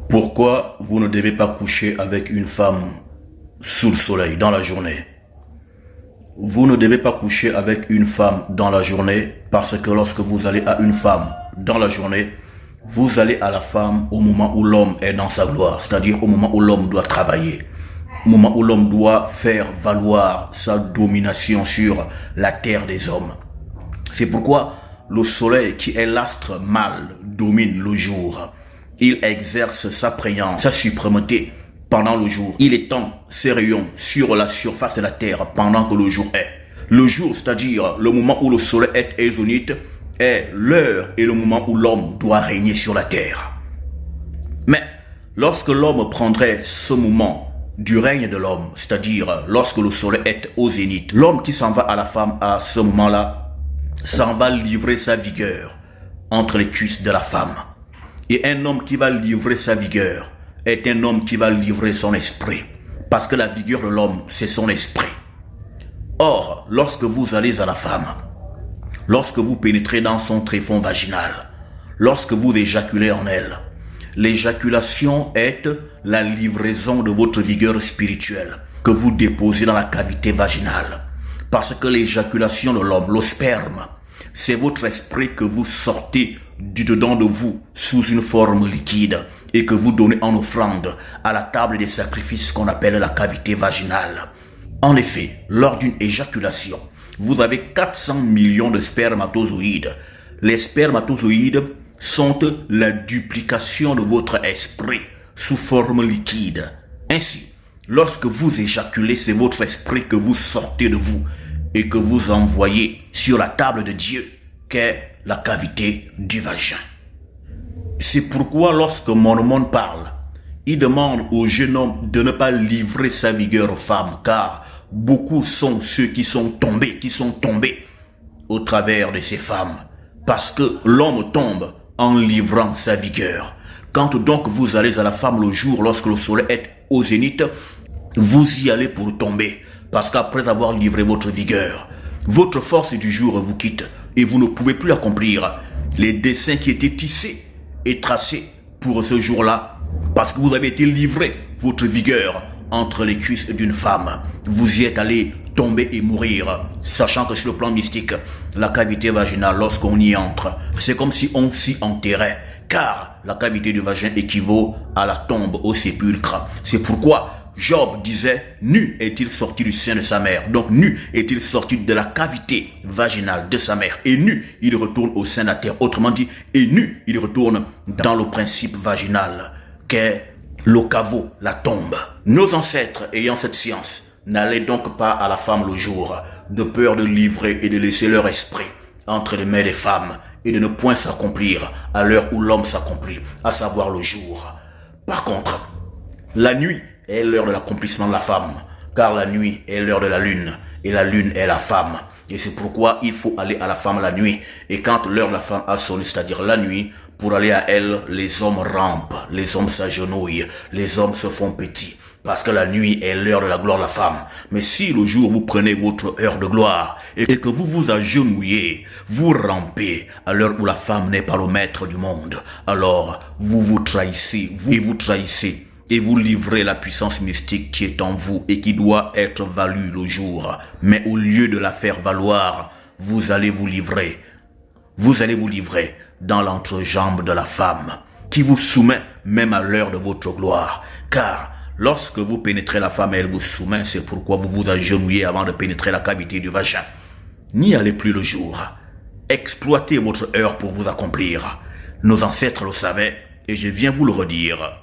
Pourquoi vous ne devez pas coucher avec une femme sous le soleil dans la journée? Vous ne devez pas coucher avec une femme dans la journée parce que lorsque vous allez à une femme dans la journée, vous allez à la femme au moment où l'homme est dans sa gloire, c'est-à-dire au moment où l'homme doit travailler, au moment où l'homme doit faire valoir sa domination sur la terre des hommes. C'est pourquoi le soleil, qui est l'astre mâle, domine le jour. Il exerce sa préséance, sa suprématie pendant le jour. Il étend ses rayons sur la surface de la terre pendant que le jour est. Le jour, c'est-à-dire le moment où le soleil est zénith, est l'heure et le moment où l'homme doit régner sur la terre. Mais lorsque l'homme prendrait ce moment du règne de l'homme, c'est-à-dire lorsque le soleil est au zénith, l'homme qui s'en va à la femme à ce moment-là s'en va livrer sa vigueur entre les cuisses de la femme. Et un homme qui va livrer sa vigueur est un homme qui va livrer son esprit. Parce que la vigueur de l'homme, c'est son esprit. Or, lorsque vous allez à la femme, lorsque vous pénétrez dans son tréfonds vaginal, lorsque vous éjaculez en elle, l'éjaculation est la livraison de votre vigueur spirituelle que vous déposez dans la cavité vaginale. Parce que l'éjaculation de l'homme, le sperme, c'est votre esprit que vous sortez du dedans de vous sous une forme liquide et que vous donnez en offrande à la table des sacrifices qu'on appelle la cavité vaginale. En effet, lors d'une éjaculation, vous avez 400 millions de spermatozoïdes. Les spermatozoïdes sont la duplication de votre esprit sous forme liquide. Ainsi, lorsque vous éjaculez, c'est votre esprit que vous sortez de vous et que vous envoyez sur la table de Dieu, qu'est la cavité du vagin. C'est pourquoi lorsque Mormon parle, il demande au jeune homme de ne pas livrer sa vigueur aux femmes, car beaucoup sont ceux qui sont tombés au travers de ces femmes, parce que l'homme tombe en livrant sa vigueur. Quand donc vous allez à la femme le jour, lorsque le soleil est au zénith, vous y allez pour tomber, parce qu'après avoir livré votre vigueur, votre force du jour vous quitte et vous ne pouvez plus accomplir les desseins qui étaient tissés et tracés pour ce jour-là, parce que vous avez été livré votre vigueur entre les cuisses d'une femme. Vous y êtes allé tomber et mourir, sachant que sur le plan mystique, la cavité vaginale, lorsqu'on y entre, c'est comme si on s'y enterrait, car la cavité du vagin équivaut à la tombe, au sépulcre. C'est pourquoi Job disait, nu est-il sorti du sein de sa mère. Donc nu est-il sorti de la cavité vaginale de sa mère. Et nu, il retourne au sein de la terre. Autrement dit, et nu, il retourne dans le principe vaginal qu'est le caveau, la tombe. Nos ancêtres ayant cette science n'allaient donc pas à la femme le jour, de peur de livrer et de laisser leur esprit entre les mains des femmes et de ne point s'accomplir à l'heure où l'homme s'accomplit, à savoir le jour. Par contre, la nuit est l'heure de l'accomplissement de la femme, car la nuit est l'heure de la lune, et la lune est la femme. Et c'est pourquoi il faut aller à la femme la nuit. Et quand l'heure de la femme a sonné, c'est-à-dire la nuit, pour aller à elle, les hommes rampent, les hommes s'agenouillent, les hommes se font petits, parce que la nuit est l'heure de la gloire de la femme. Mais si le jour vous prenez votre heure de gloire, et que vous vous agenouillez, vous rampez, à l'heure où la femme n'est pas le maître du monde, alors vous vous trahissez, et vous livrez la puissance mystique qui est en vous et qui doit être value le jour. Mais au lieu de la faire valoir, vous allez vous livrer dans l'entrejambe de la femme, qui vous soumet même à l'heure de votre gloire. Car lorsque vous pénétrez la femme, elle vous soumet, c'est pourquoi vous vous agenouillez avant de pénétrer la cavité du vagin. N'y allez plus le jour. Exploitez votre heure pour vous accomplir. Nos ancêtres le savaient et je viens vous le redire.